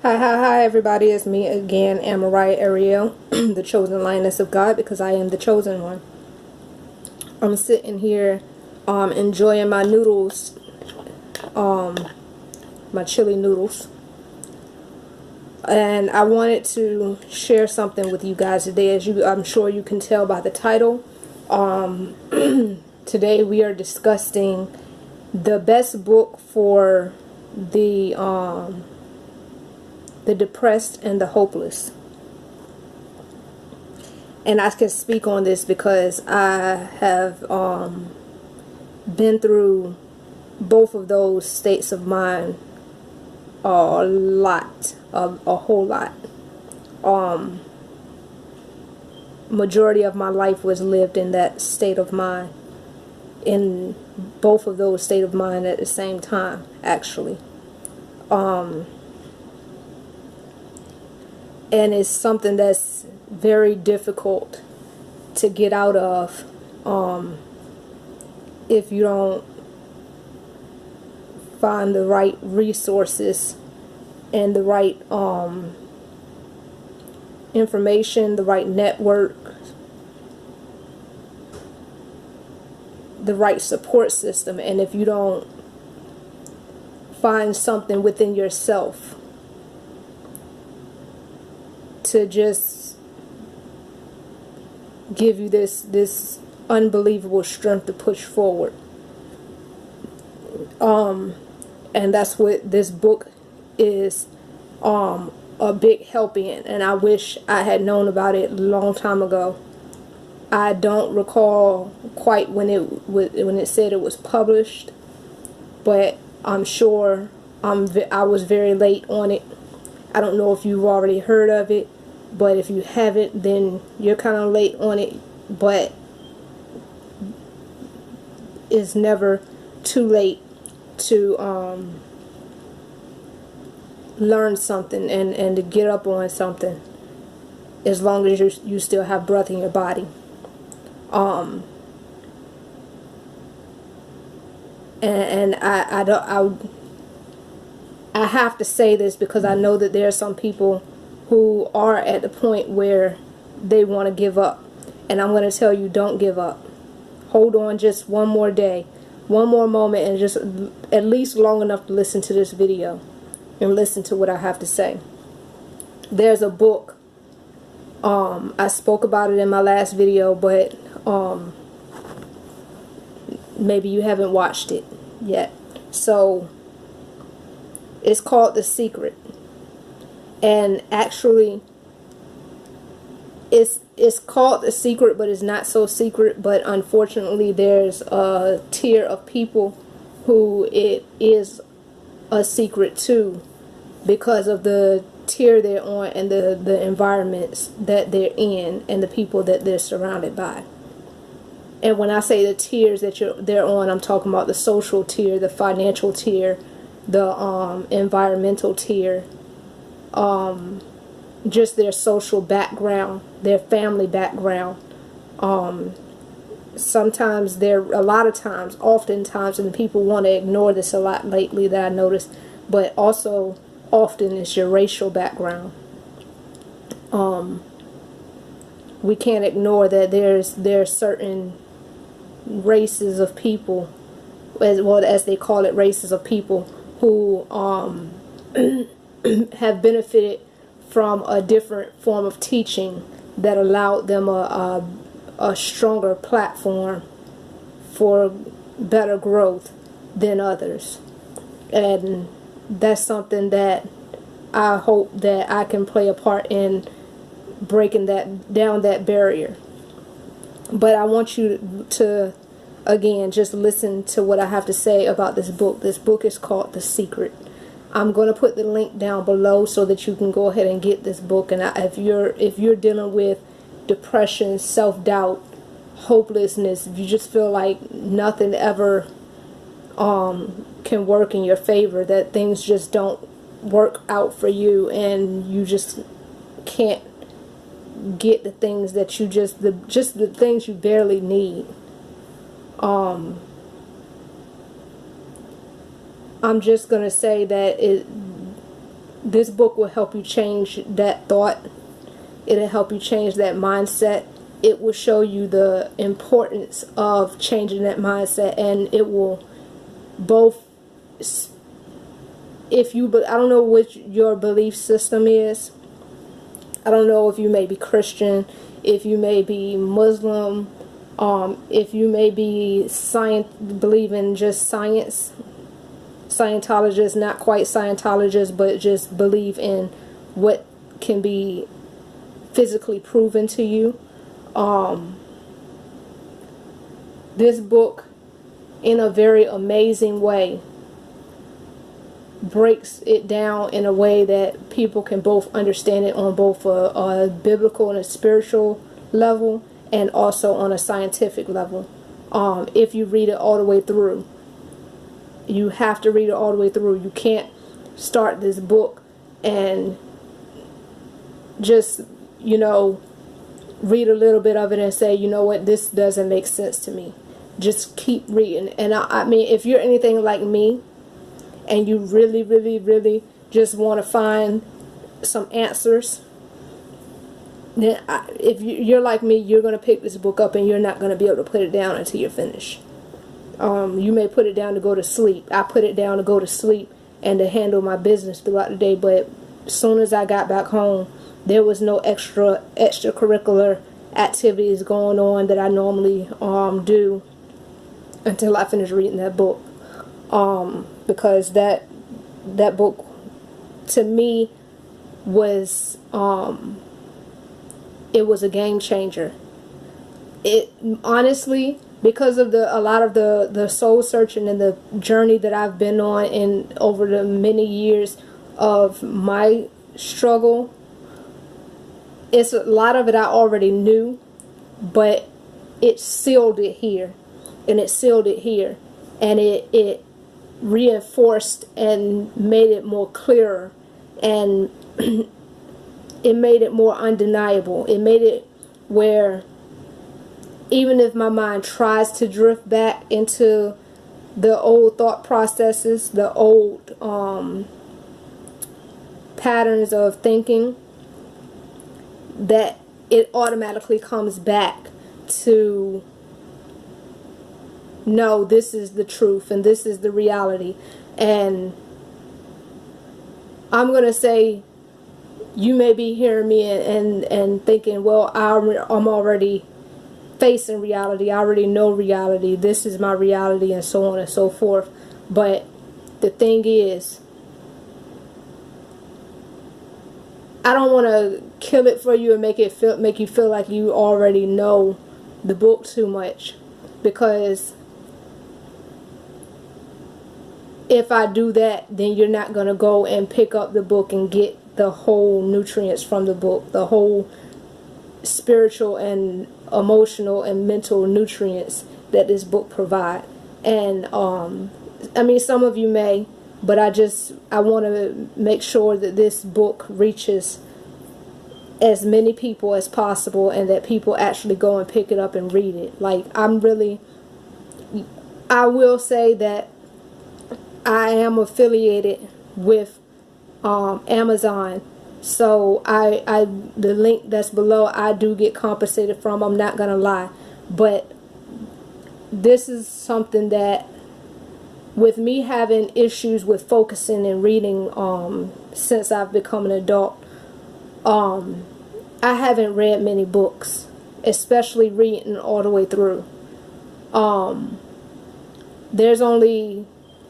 Hi, everybody. It's me again, Amariah Ariel, the chosen lioness of God, because I am the chosen one. I'm sitting here enjoying my noodles, my chili noodles. And I wanted to share something with you guys today. I'm sure you can tell by the title. Today we are discussing the best book for the depressed and the hopeless. And I can speak on this because I have been through both of those states of mind a whole lot. Majority of my life was lived in that state of mind, in both of those state of mind at the same time, actually. And it's something that's very difficult to get out of if you don't find the right resources and the right information, the right network, the right support system, and if you don't find something within yourself to just give you this unbelievable strength to push forward. And that's what this book is a big help in, and I wish I had known about it a long time ago. I don't recall quite when it said it was published, but I'm sure I was very late on it. I don't know if you've already heard of it, but if you haven't, then you're kind of late on it. But it's never too late to learn something and to get up on something, as long as you still have breath in your body. And I have to say this because I know that there are some people who are at the point where they want to give up. And I'm going to tell you, don't give up. Hold on just one more day, one more moment, and just at least long enough to listen to this video and listen to what I have to say. There's a book. I spoke about it in my last video, but maybe you haven't watched it yet. So it's called The Secret. And actually, it's called The Secret, but it's not so secret. But unfortunately, there's a tier of people who it is a secret to, because of the tier they're on and the environments that they're in and the people that they're surrounded by. And when I say the tiers that they're on, I'm talking about the social tier, the financial tier, the environmental tier, just their social background, their family background. Sometimes oftentimes, and people want to ignore this a lot lately that I noticed, but also often it's your racial background. We can't ignore that there's certain races of people, as they call it, races of people who have benefited from a different form of teaching that allowed them a stronger platform for better growth than others. And that's something that I hope that I can play a part in breaking down that barrier. But I want you to, again, just listen to what I have to say about this book. This book is called The Secret. I'm going to put the link down below so that you can go ahead and get this book. And if you're dealing with depression, self-doubt, hopelessness, if you just feel like nothing ever can work in your favor, that things just don't work out for you, and you just can't get the things that you the things you barely need. I'm just gonna say that this book will help you change that thought. It'll help you change that mindset. It will show you the importance of changing that mindset, and it will both, if you, I don't know what your belief system is. I don't know if you may be Christian, if you may be Muslim, if you may be believe in just science, Scientologists, not quite Scientologists, but just believe in what can be physically proven to you. This book, in a very amazing way, breaks it down in a way that people can both understand it on both a biblical and a spiritual level, and also on a scientific level. If you read it all the way through, you have to read it all the way through. You can't start this book and just, read a little bit of it and say, you know what, this doesn't make sense to me. Just keep reading. And I mean, if you're anything like me, and you really, really, really just want to find some answers, then if you're like me, you're going to pick this book up and you're not going to be able to put it down until you're finished. You may put it down to go to sleep. I put it down to go to sleep and to handle my business throughout the day, but as soon as I got back home, there was no extracurricular activities going on that I normally do until I finished reading that book. Because that book to me was it was a game changer. It honestly, because of a lot of the soul searching and the journey that I've been on in over the many years of my struggle, it's a lot of it I already knew, but it sealed it here, and it sealed it here, and it reinforced and made it more clearer, and it made it more undeniable. It made it where even if my mind tries to drift back into the old thought processes, the old patterns of thinking, that it automatically comes back to, no, this is the truth and this is the reality. And I'm going to say, you may be hearing me and thinking, well, I'm already facing reality. I already know reality. This is my reality, and so on and so forth. But the thing is, I don't want to kill it for you and make you feel like you already know the book too much, because if I do that, then you're not going to go and pick up the book and get the whole nutrients from the book, the whole spiritual and emotional and mental nutrients that this book provides. And I mean, some of you may, but I want to make sure that this book reaches as many people as possible, and that people actually go and pick it up and read it. Like, I will say that I am affiliated with Amazon, so the link that's below, I do get compensated from. I'm not gonna lie, but this is something that, with me having issues with focusing and reading since I've become an adult, I haven't read many books, especially reading all the way through. There's only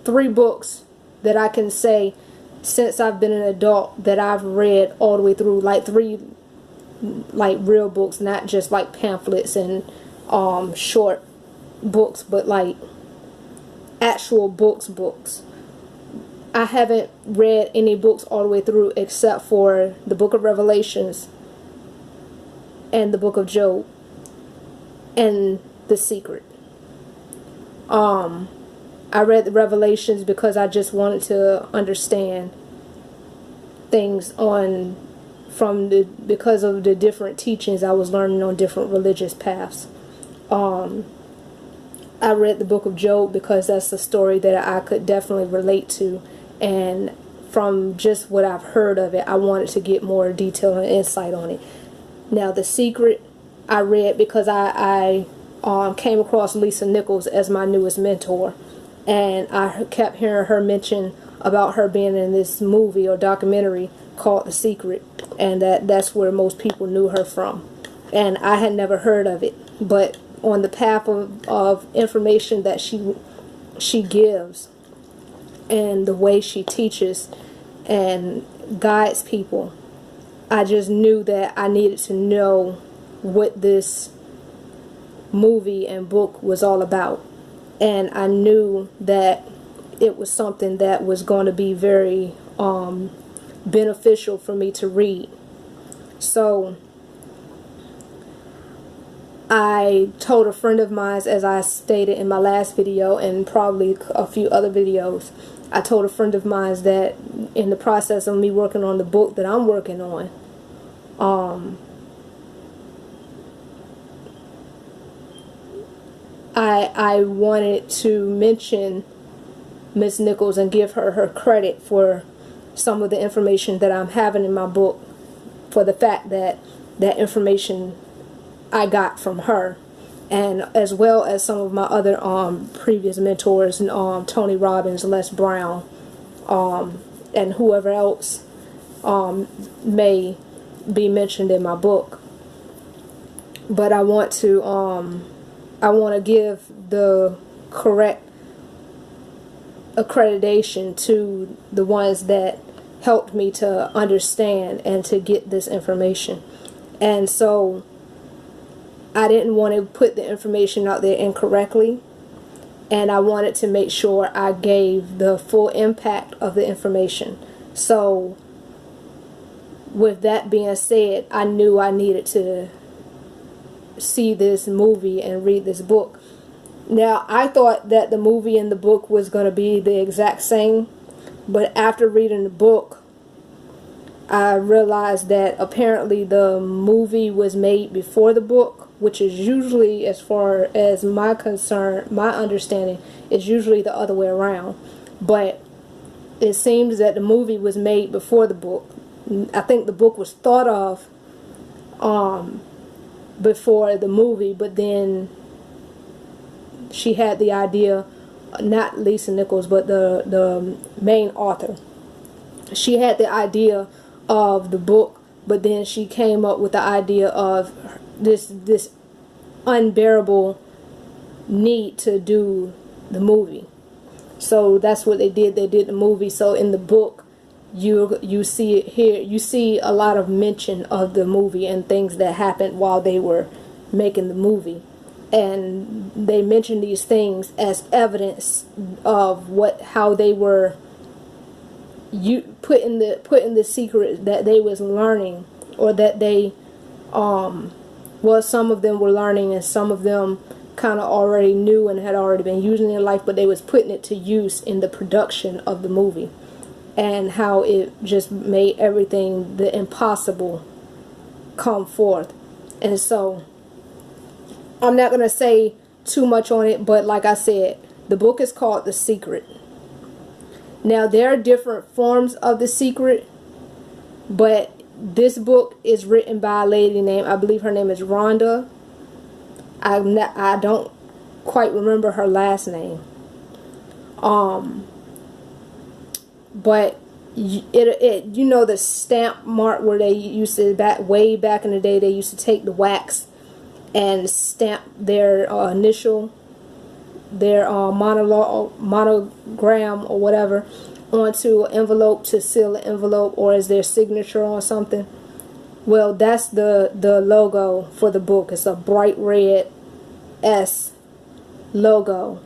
3 books that I can say since I've been an adult that I've read all the way through, like 3 like real books, not just like pamphlets and short books, but like actual books. I haven't read any books all the way through except for the book of Revelations and the book of Job and The Secret. I read the Revelations because I just wanted to understand things because of the different teachings I was learning on different religious paths. I read the book of Job because that's a story that I could definitely relate to and from just what I've heard of it, I wanted to get more detail and insight on it. Now, The Secret, I read because I came across Lisa Nichols as my newest mentor, and I kept hearing her mention about her being in this movie or documentary called The Secret, and that's where most people knew her from. And I had never heard of it, but on the path of information that she gives and the way she teaches and guides people, I just knew that I needed to know what this movie and book was all about. And I knew that it was something that was going to be very beneficial for me to read. So I told a friend of mine, as I stated in my last video and probably a few other videos, I told a friend of mine that in the process of me working on the book that I'm working on, I wanted to mention Miss Nichols and give her credit for some of the information that I'm having in my book, for the fact that that information I got from her, and as well as some of my other previous mentors, Tony Robbins, Les Brown, and whoever else may be mentioned in my book. But I want to give the correct accreditation to the ones that helped me to understand and to get this information. And so I didn't want to put the information out there incorrectly, and I wanted to make sure I gave the full impact of the information. So with that being said, I knew I needed to see this movie and read this book. Now, I thought that the movie and the book was going to be the exact same, but after reading the book, I realized that apparently the movie was made before the book, which is usually, as far as my understanding, is usually the other way around. But it seems that the movie was made before the book. I think the book was thought of before the movie, but then she had the idea, not Lisa Nichols, but the main author. She had the idea of the book, but then she came up with the idea of this unbearable need to do the movie. So that's what they did. They did the movie. So in the book, you see it here. You see a lot of mention of the movie and things that happened while they were making the movie, and they mention these things as evidence of how they were putting the secret that they was learning, or that they well, some of them were learning and some of them kind of already knew and had already been using it in life, but they was putting it to use in the production of the movie, and how it just made everything, the impossible, come forth. And so I'm not going to say too much on it, but like I said, the book is called The Secret. Now, there are different forms of The Secret, but this book is written by a lady named, I believe her name is Rhonda. I don't quite remember her last name. But you know the stamp mark where they used to, way back in the day, they used to take the wax and stamp their initial, their monogram or whatever onto an envelope to seal the envelope, or as their signature on something. Well, that's the logo for the book. It's a bright red S logo,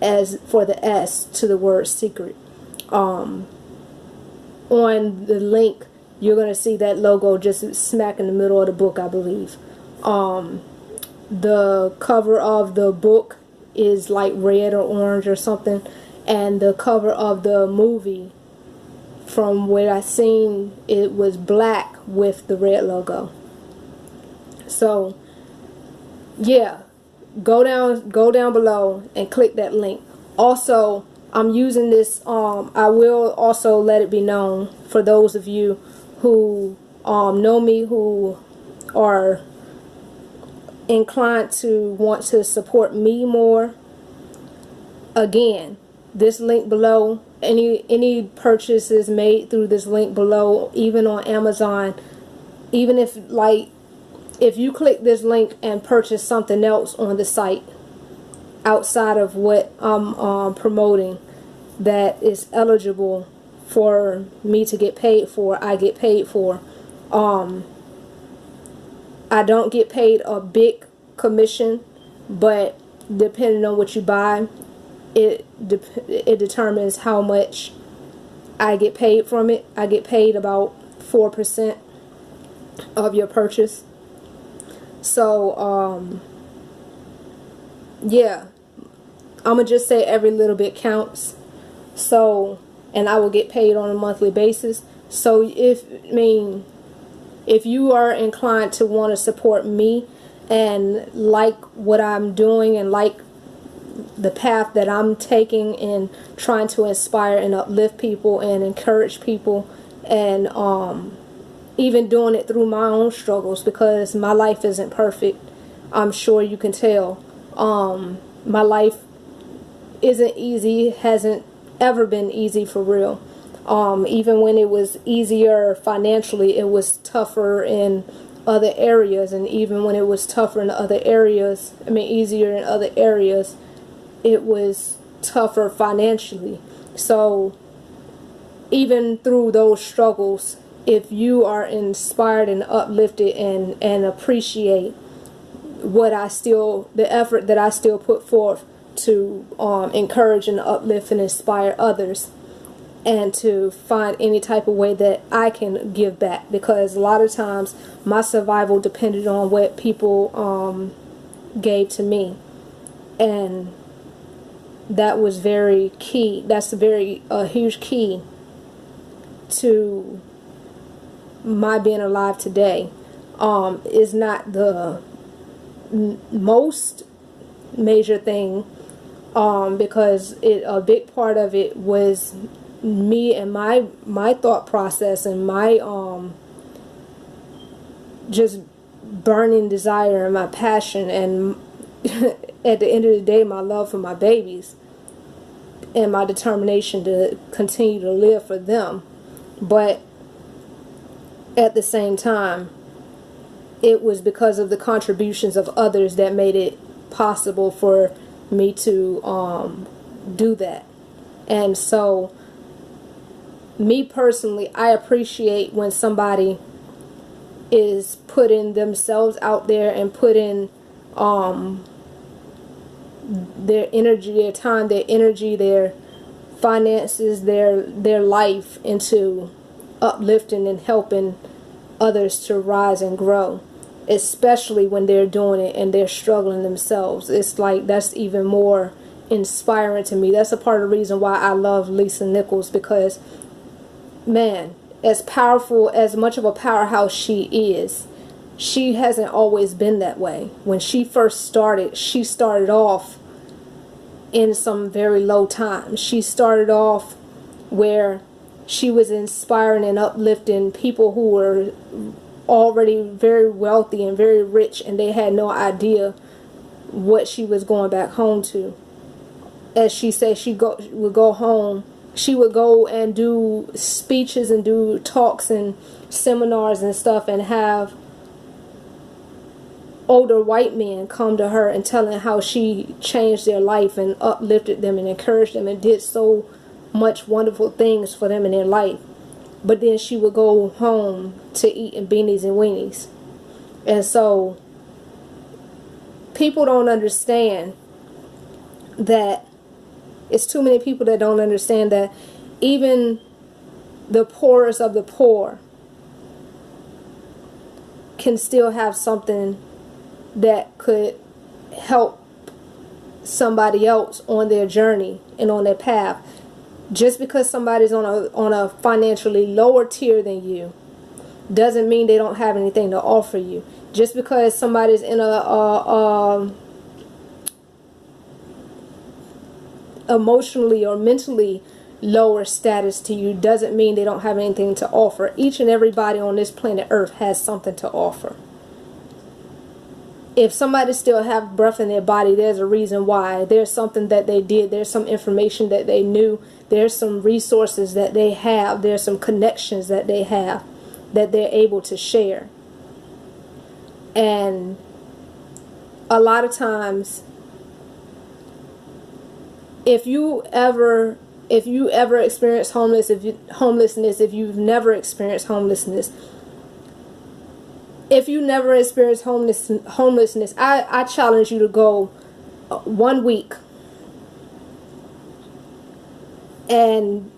as for the S to the word secret. On the link, you're going to see that logo just smack in the middle of the book, I believe. The cover of the book is like red or orange or something, and the cover of the movie, from what I seen, it was black with the red logo. So yeah, go down below and click that link. Also, I'm using this. I will also let it be known for those of you who know me, who are inclined to want to support me more. Again, this link below, any purchases made through this link below, even on Amazon, even if if you click this link and purchase something else on the site outside of what I'm promoting that is eligible for me to get paid for, I get paid for. I don't get paid a big commission, but depending on what you buy, it determines how much I get paid from it. I get paid about 4% of your purchase. So yeah, I'm gonna just say every little bit counts. So, and I will get paid on a monthly basis. So if you are inclined to want to support me and like what I'm doing and like the path that I'm taking in trying to inspire and uplift people and encourage people, and even doing it through my own struggles, because my life isn't perfect. I'm sure you can tell. My life isn't easy, hasn't ever been easy for real. Even when it was easier financially, it was tougher in other areas. And even when it was tougher in other areas, easier in other areas, it was tougher financially. So even through those struggles, if you are inspired and uplifted and appreciate the effort that I still put forth to encourage and uplift and inspire others, and to find any type of way that I can give back, because a lot of times my survival depended on what people gave to me, and that was very key. That's a very huge key to my being alive today. Is not the most major thing, because a big part of it was me and my thought process and my just burning desire and my passion, and at the end of the day, my love for my babies and my determination to continue to live for them. But at the same time, it was because of the contributions of others that made it possible for me to do that. And so, me personally, I appreciate when somebody is putting themselves out there and putting their energy, their time, their energy, their finances, their life into uplifting and helping others to rise and grow, especially when they're doing it and they're struggling themselves. It's like that's even more inspiring to me. That's a part of the reason why I love Lisa Nichols, because man, as powerful, as much of a powerhouse she is, she hasn't always been that way. When she first started, she started off in some very low times. She started off where she was inspiring and uplifting people who were already very wealthy and very rich, and they had no idea what she was going back home to. As she said, would go home. She would go and do speeches and do talks and seminars and stuff, and have older white men come to her and telling how she changed their life and uplifted them and encouraged them and did so much wonderful things for them in their life. But then she would go home to eating beanies and weenies. And so people don't understand that. It's too many people that don't understand that even the poorest of the poor can still have something that could help somebody else on their journey and on their path. Just because somebody's on a financially lower tier than you doesn't mean they don't have anything to offer you. Just because somebody's in emotionally or mentally lower status to you doesn't mean they don't have anything to offer. Each and everybody on this planet Earth has something to offer. If somebody still have breath in their body, there's a reason why. There's something that they did. There's some information that they knew. There's some resources that they have. There's some connections that they have that they're able to share. And a lot of times, if you ever experience homelessness, if you've never experienced homelessness, if you never experienced homelessness, I challenge you to go 1 week, and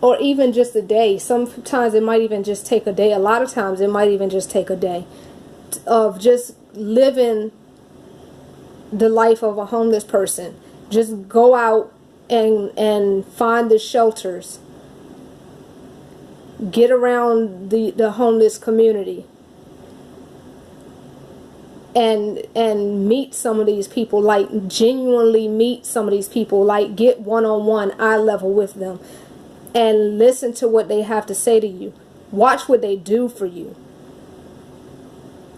or even just a day. Sometimes it might even just take a day. A lot of times it might even just take a day of just living the life of a homeless person. Just go out and find the shelters. Get around the homeless community. And meet some of these people, like genuinely meet some of these people, like get one-on-one, eye level with them, and listen to what they have to say to you. Watch what they do for you.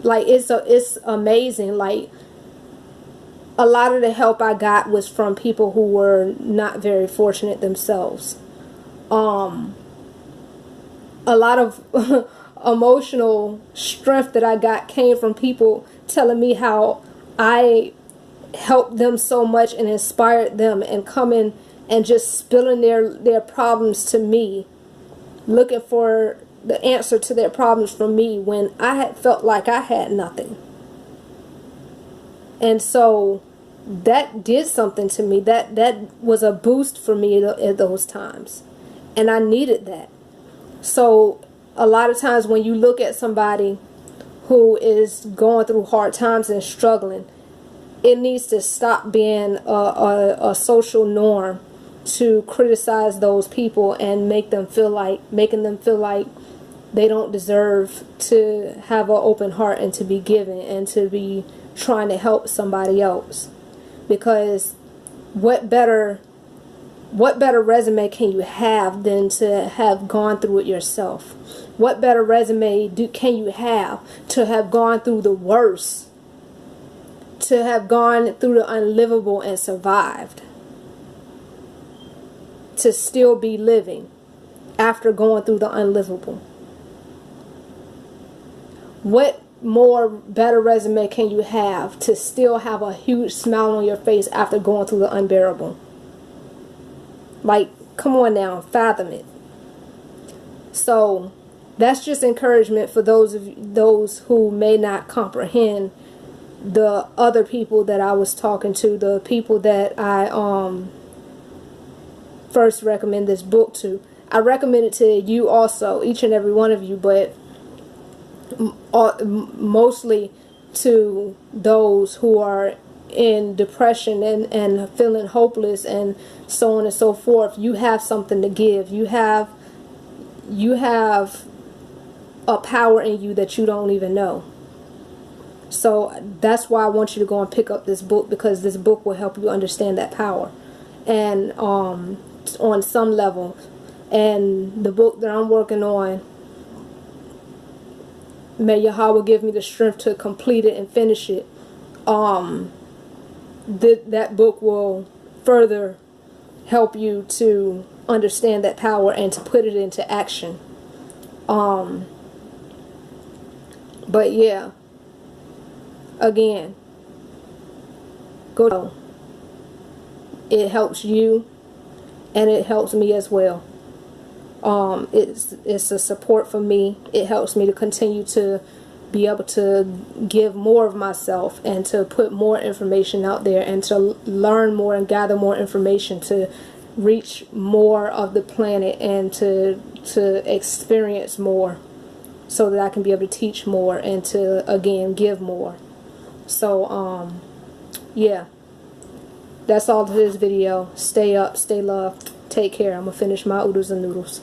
Like it's amazing. Like a lot of the help I got was from people who were not very fortunate themselves. A lot of emotional strength that I got came from people telling me how I helped them so much and inspired them, and coming and just spilling their problems to me, looking for the answer to their problems from me when I had felt like I had nothing. And so that did something to me. That was a boost for me at those times, and I needed that. So a lot of times when you look at somebody who is going through hard times and struggling, it needs to stop being a social norm to criticize those people and making them feel like they don't deserve to have an open heart and to be given and to be trying to help somebody else. Because what better resume can you have than to have gone through it yourself? What better resume can you have to have gone through the worst, to have gone through the unlivable and survived, to still be living after going through the unlivable? What more better resume can you have to still have a huge smile on your face after going through the unbearable? Like, come on now, fathom it. So that's just encouragement for those who may not comprehend the other people that I was talking to, the people that I first recommend this book to. I recommend it to you also, each and every one of you, but mostly to those who are in depression and feeling hopeless and so on and so forth. You have something to give. You have a power in you that you don't even know. So that's why I want you to go and pick up this book, because this book will help you understand that power, and on some level. And the book that I'm working on, may Yahweh give me the strength to complete it and finish it. That book will further help you to understand that power and to put it into action. But yeah, again, go. It helps you and it helps me as well. It's a support for me. It helps me to continue to be able to give more of myself and to put more information out there and to learn more and gather more information to reach more of the planet and to experience more, so that I can be able to teach more and to, again, give more. So yeah, that's all to this video. Stay up, stay loved, take care. I'm gonna finish my oodles and noodles.